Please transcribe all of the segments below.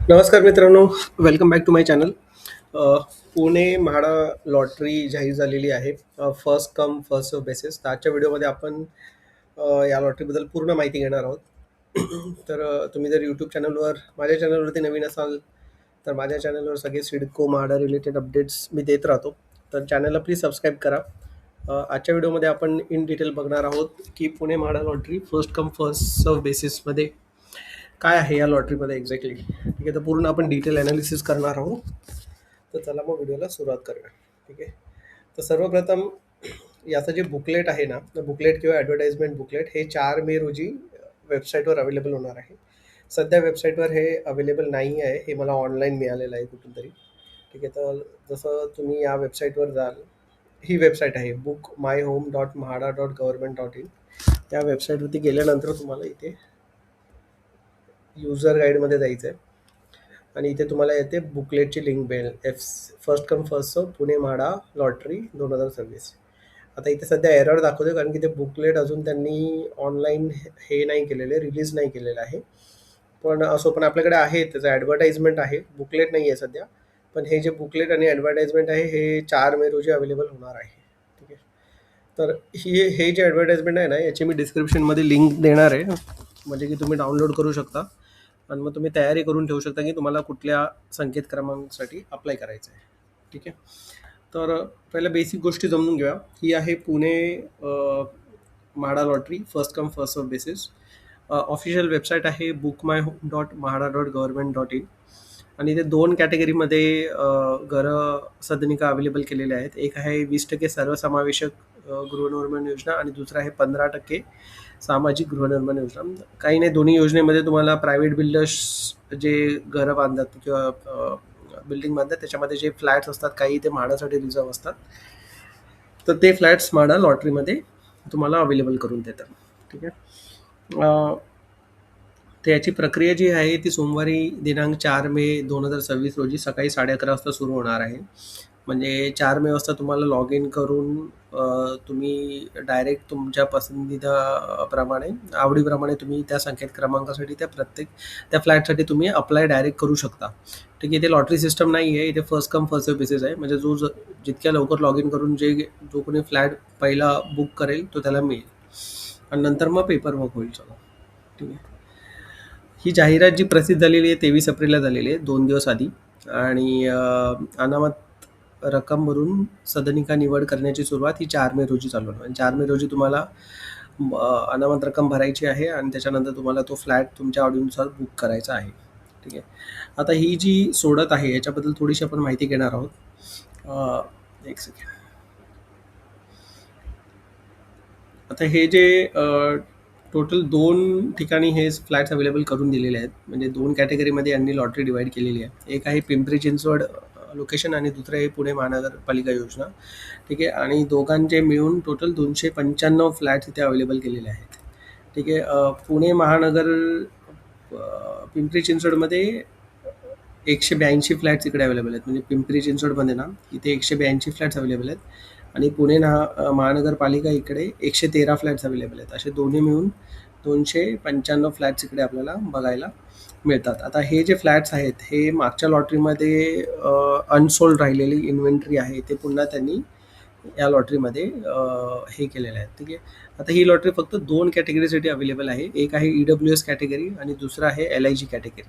नमस्कार मित्रांनो, welcome back to my channel. Pune MHADA lottery जाहीर झालेली आहे. First come first serve basis. तर आजच्या व्हिडिओमध्ये आपण या लॉटरीबद्दल पूर्ण माहिती घेणार आहोत. तर तुम्ही जर यूट्यूब चॅनलवर माझ्या चॅनलवरती नवीन असाल, तर माझ्या चॅनलवर सगळे सिडको म्हाडा रिलेटेड अपडेट्स मी देत राहतो. तर चॅनलला प्लीज सबस्क्राईब करा. आजच्या व्हिडिओमध्ये आपण इन डिटेल बघणार आहोत की Pune MHADA lottery first come first serve बेसिसमध्ये काय आहे या लॉटरीमध्ये एक्झॅक्टली. ठीक आहे, तर पूर्ण आपण डिटेल ॲनालिसिस करणार आहोत. तर चला मग व्हिडिओला सुरुवात करूया. ठीक आहे, तर सर्वप्रथम याचं जे बुकलेट आहे ना, बुकलेट किंवा ॲडव्हर्टाइजमेंट बुकलेट हे 4 मे रोजी वेबसाईटवर अवेलेबल होणार आहे. सध्या वेबसाईटवर हे अवेलेबल नाही आहे, हे मला ऑनलाईन मिळालेलं आहे कुठून तरी. ठीक आहे, तर जसं तुम्ही या वेबसाईटवर जाल, ही वेबसाईट आहे bookmyhome.mahada.government.in. या वेबसाईटवरती गेल्यानंतर तुम्हाला इथे युजर गाईडमध्ये जायचं आहे आणि इथे तुम्हाला येते बुकलेटची लिंक मिळेल. First come first serve Pune MHADA lottery 2026. आता इथे सध्या एरर दाखवते कारण की ते बुकलेट अजून त्यांनी ऑनलाईन हे नाही केलेले, रिलीज नाही केलेलं आहे. पण असो, पण आपल्याकडे आहे त्याचं ॲडव्हर्टाइजमेंट आहे, बुकलेट नाही आहे सध्या. पण हे जे बुकलेट आणि ॲडव्हर्टाइजमेंट आहे हे 4 मे रोजी अवेलेबल होणार आहे. ठीक आहे, तर हे जे ॲडव्हर्टाइजमेंट आहे ना, याची मी डिस्क्रिप्शनमध्ये लिंक देणार आहे, म्हणजे की तुम्ही डाउनलोड करू शकता आणि मग तुम्ही तयारी करून ठेवू शकता की तुम्हाला कुठल्या संकेत क्रमांकासाठी अप्लाय करायचं आहे. ठीक आहे, तर पहिल्या बेसिक गोष्टी समजून घेऊया. ही आहे Pune MHADA lottery first come first serve basis. Official website आहे bookmyhome.mahada.government.in. आणि इथे 2 कॅटेगरीमध्ये घरं सदनिका अवेलेबल केलेले आहेत. एक आहे 20% सर्वसमावेशक गृहनिर्माण योजना आणि दुसरं आहे 15% सामाजिक गृहनिर्माण योजना. काही नाही, दोन्ही योजनेमध्ये तुम्हाला प्रायव्हेट बिल्डर्स जे घरं बांधतात किंवा बिल्डिंग बांधतात त्याच्यामध्ये जे फ्लॅट्स असतात काही ते म्हाडासाठी रिझर्व असतात, तर ते फ्लॅट्स म्हाडा लॉटरीमध्ये तुम्हाला अवेलेबल करून देतात. ठीक आहे, तर याची प्रक्रिया जी आहे ती सोमवारी दिनांक 4 मे 2026 रोजी सकाळी 11:30 वाजता सुरू होणार आहे. म्हणजे 4 मे वाजता तुम्हाला लॉग इन करून तुम्ही डायरेक्ट तुमच्या पसंतीदा प्रमाणे आवडीप्रमाणे तुम्ही त्या संकेत क्रमांकासाठी त्या फ्लॅटसाठी तुम्ही अप्लाय डायरेक्ट करू शकता. ठीक आहे, इथे लॉटरी सिस्टम नाही आहे, इथे first come first serve basis आहे. म्हणजे जितक्या लवकर लॉग इन करून जो कोणी फ्लॅट पहिला बुक करेल तो त्याला मिळेल आणि नंतर मग पेपर वर्क होईल सगळं. ठीक आहे, ही जाहिरात जी प्रसिद्ध झालेली आहे 23 एप्रिलला झालेली आहे, 2 दिवस आधी. आणि अनामत रक्कम भरून सदनिका निवड करण्याची सुरुवात ही 4 मे रोजी चालू होणार. 4 मे रोजी तुम्हाला अनामत रक्कम भरायची आहे आणि त्याच्यानंतर तुम्हाला तो फ्लॅट तुमच्या आवडीनुसार बुक करायचा आहे. ठीक आहे, आता ही जी सोडत आहे याच्याबद्दल थोडीशी आपण माहिती घेणार आहोत. एक सेकंड. आता हे जे टोटल 2 ठिकाणी हे फ्लॅट्स अवेलेबल करून दिलेले आहेत. म्हणजे 2 कॅटेगरीमध्ये यांनी लॉटरी डिवाईड केलेली आहे. एक आहे पिंपरी चिंचवड लोकेशन आणि दुसरं आहे पुणे महानगरपालिका योजना. ठीक आहे, आणि दोघांचे मिळून टोटल 295 फ्लॅट्स इथे अवेलेबल केलेले आहेत. ठीक आहे, पुणे महानगर पिंपरी चिंचवडमध्ये 182 फ्लॅट्स इकडे अवेलेबल आहेत. म्हणजे पिंपरी चिंचवडमध्ये ना इथे 182 फ्लॅट्स अवेलेबल आहेत आणि पुणे महानगरपालिका इकडे 113 फ्लॅट्स अवेलेबल आहेत. असे दोन्ही मिळून 295 फ्लॅट्स इकडे आपल्याला बघायला मिळतात. आता हे जे फ्लॅट्स आहेत हे मागच्या लॉटरीमध्ये अनसोल्ड राहिलेली इन्व्हेंटरी आहे ते पुन्हा त्यांनी या लॉटरीमध्ये हे केलेलं आहे. ठीक आहे, आता ही लॉटरी फक्त 2 कॅटेगरीसाठी अवेलेबल आहे. एक आहे EWS कॅटेगरी आणि दुसरं आहे LIG कॅटेगरी.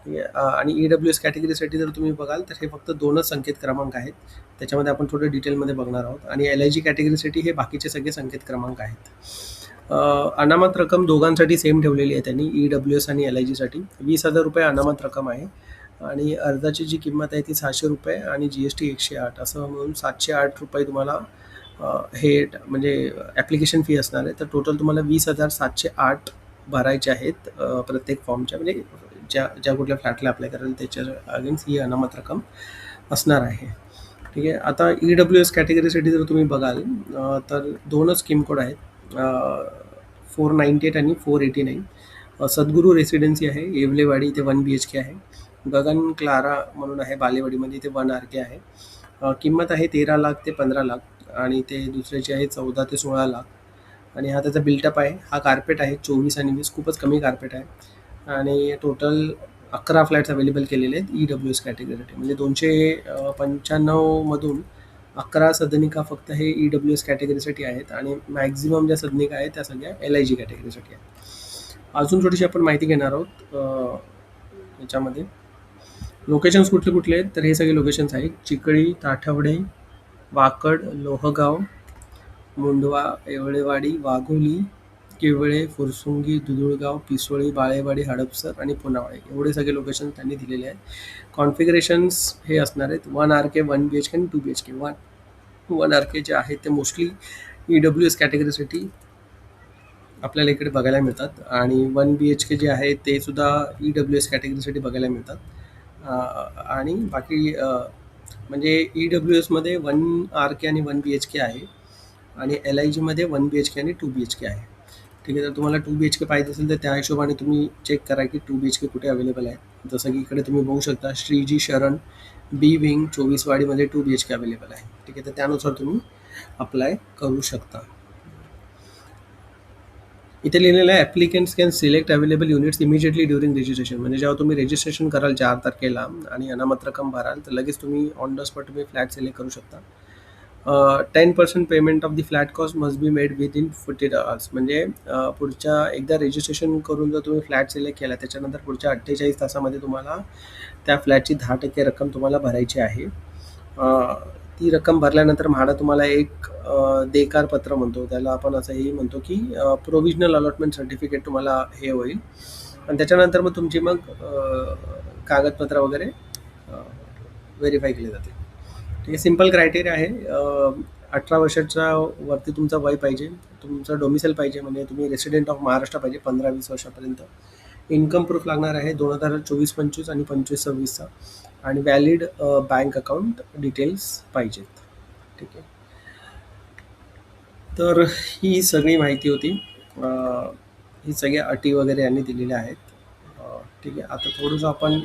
ठीक आहे, आणि EWS कॅटेगरीसाठी जर तुम्ही बघाल तर हे फक्त 2च संकेत क्रमांक आहेत. त्याच्यामध्ये आपण थोडं डिटेलमध्ये बघणार आहोत. आणि LIG कॅटेगरीसाठी हे बाकीचे सगळे संकेत क्रमांक आहेत. अनामत रक्कम दोघांसाठी सेम ठेवलेली आहे त्यांनी, EWS आणि LIGसाठी 20,000 रुपये अनामत रक्कम आहे आणि अर्जाची जी किंमत आहे ती 600 रुपये आणि GST 108, असं म्हणून 708 रुपये तुम्हाला हे म्हणजे ॲप्लिकेशन फी असणार आहे. तर टोटल तुम्हाला 20,708 भरायचे आहेत प्रत्येक फॉर्मच्या. म्हणजे ज्या कुठल्या फ्लॅटला अप्लाय कराल त्याच्या अगेन्स्ट ही अनामत रक्कम असणार आहे. ठीक आहे, आता EWS कॅटेगरीसाठी जर तुम्ही बघाल तर 2च स्कीम कोड आहेत, 498 आणि 489. सद्गुरू रेसिडेन्सी आहे येवलेवाडी, इथे 1 BHK आहे. गगन क्लारा म्हणून आहे बालेवाडीमध्ये, इथे 1 RK आहे. किंमत आहे 13 लाख ते 15 लाख आणि ते दुसऱ्याची आहे 14 ते 16 लाख. आणि हा त्याचा बिल्टअप आहे. हा कार्पेट आहे 24 आणि 20, खूपच कमी कार्पेट आहे. आणि टोटल 11 फ्लॅट्स अवेलेबल केलेले आहेत EWS कॅटेगरीसाठी. म्हणजे 295 मधून 11 सदनिका फक्त हे EWS कॅटेगरीसाठी आहेत आणि मॅक्झिमम ज्या सदनिका आहेत त्या सगळ्या LIG कॅटेगरीसाठी आहेत. अजून थोडीशी आपण माहिती घेणार आहोत याच्यामध्ये. लोकेशन्स कुठले कुठले आहेत, तर हे सगळे लोकेशन्स आहेत चिखळी, ताठवडे, वाकड, लोहगाव, मुंडवा, येवळेवाडी, वाघोली, किवळे, फुरसुंगी, दुधुळगाव, पिसोळी, बाळेवाडी, हडपसर आणि पुनावळे एवढे सगळे लोकेशन त्यांनी दिलेले आहेत. कॉन्फिगरेशन्स हे असणार आहेत 1 RK, 1 BHK आणि 2 BHK. 1 RK जे आहेत ते मोस्टली EWS कॅटेगरीसाठी आपल्याला इकडे बघायला मिळतात आणि 1 BHK जे आहे ते सुद्धा EWS कॅटेगरीसाठी बघायला मिळतात. आणि बाकी म्हणजे EWSमध्ये 1 RK आणि 1 BHK आहे आणि LIGमध्ये 1 BHK आणि 2 BHK आहे. ठीक आहे, तर तुम्हाला 2 BHK पाहिजे असेल तर त्या हिशोबाने तुम्ही चेक करा की 2 BHK कुठे अवेलेबल आहे. जसं की इकडे तुम्ही बघू शकता श्रीजी शरण B विंग 24 वाडीमध्ये 2 BHK अवेलेबल आहे. ठीक आहे, तर त्यानुसार तुम्ही अप्लाय करू शकता. इथे लिहिलेलं आहे applicants can select available units immediately during registration. म्हणजे जेव्हा तुम्ही रजिस्ट्रेशन कराल 4 तारखेला आणि अनामत रक्कम भराल तर लगेच तुम्ही ऑन द स्पॉट तुम्ही फ्लॅट सिलेक्ट करू शकता. 10% payment of the flat cost must be made within 48 hours. म्हणजे पुढच्या एकदा रजिस्ट्रेशन करून जर तुम्ही फ्लॅट सिलेक्ट केला त्याच्यानंतर पुढच्या 48 तासामध्ये तुम्हाला त्या फ्लॅटची 10% रक्कम तुम्हाला भरायची आहे. ती रक्कम भरल्यानंतर म्हाडा तुम्हाला एक देकार पत्र म्हणतो, त्याला आपण असंही म्हणतो की प्रोव्हिजनल अलॉटमेंट सर्टिफिकेट तुम्हाला हे होईल आणि त्याच्यानंतर मग तुमची मग कागदपत्र वगैरे व्हेरीफाय केले जाते. ठीक आहे, सिम्पल क्रायटेरिया आहे. 18 वर्षाच्या वरती तुमचं वय पाहिजे, तुमचं डोमिसाईल पाहिजे म्हणजे तुम्ही रेसिडेंट ऑफ महाराष्ट्र पाहिजे 15-20 वर्षापर्यंत. इन्कम प्रूफ लागणार आहे 2024-25 आणि 25-26चा आणि व्हॅलिड बँक अकाउंट डिटेल्स पाहिजेत. ठीक आहे, तर ही सगळी माहिती होती. ही सगळ्या अटी वगैरे यांनी दिलेल्या आहेत. ठीक आहे, आता थोडंसं आपण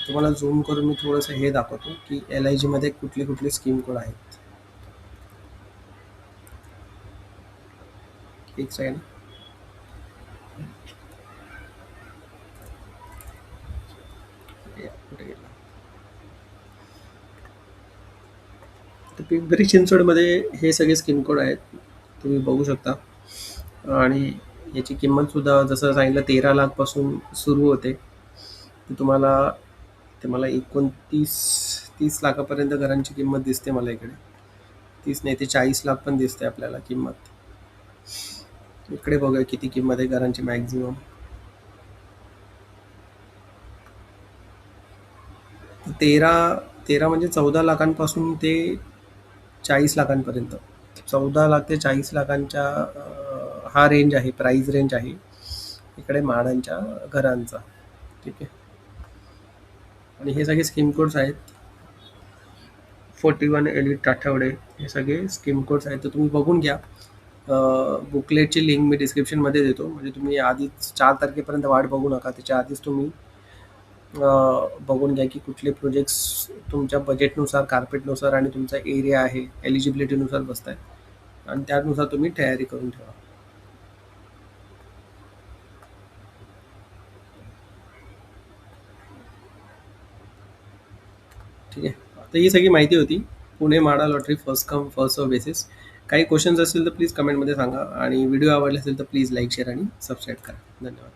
तुम्हाला झूम करून मी थोडंसं हे दाखवतो की LIGमध्ये कुठले कुठले स्कीम कोड आहेत. एक सेकंड. कुठे गेला, तर पिंपरी चिंचवडमध्ये हे सगळे स्कीम कोड आहेत, तुम्ही बघू शकता. आणि याची किंमतसुद्धा जसं सांगितलं 13 लाखपासून सुरू होते. तर तुम्हाला ते मला 29-30 लाखापर्यंत घरांची किंमत दिसते मला इकडे. 30 नाही ते 40 लाख पण दिसते आपल्याला किंमत. इकडे बघूया किती किंमत आहे घरांची मॅक्झिमम. 13 म्हणजे 14 लाखांपासून ते 40 लाखांपर्यंत. 14 लाख ते 40 लाखांच्या हा रेंज आहे, प्राइस रेंज आहे इकडे म्हाडांच्या घरांचा. ठीक आहे, आणि हे सगळे स्कीम कोड्स आहेत. 41 एलिट आठवडे हे सगळे स्कीम कोड्स आहेत, तर तुम्ही बघून घ्या. बुकलेटची लिंक मी डिस्क्रिप्शनमध्ये देतो, म्हणजे तुम्ही आधीच 4 तारखेपर्यंत वाट बघू नका, त्याच्या आधीच तुम्ही बघून घ्या की कुठले प्रोजेक्ट्स तुमच्या बजेटनुसार, कार्पेटनुसार आणि तुमचा एरिया आहे एलिजिबिलिटीनुसार बसत आहेत आणि त्यानुसार तुम्ही तयारी करून ठेवा. ठीक आहे, तर ही सगळी माहिती होती Pune MHADA lottery first come first serve basis. काही क्वेश्चन्स असतील तर प्लीज कमेंटमध्ये सांगा आणि व्हिडिओ आवडले असेल तर प्लीज लाईक, शेअर आणि सबस्क्राईब करा. धन्यवाद.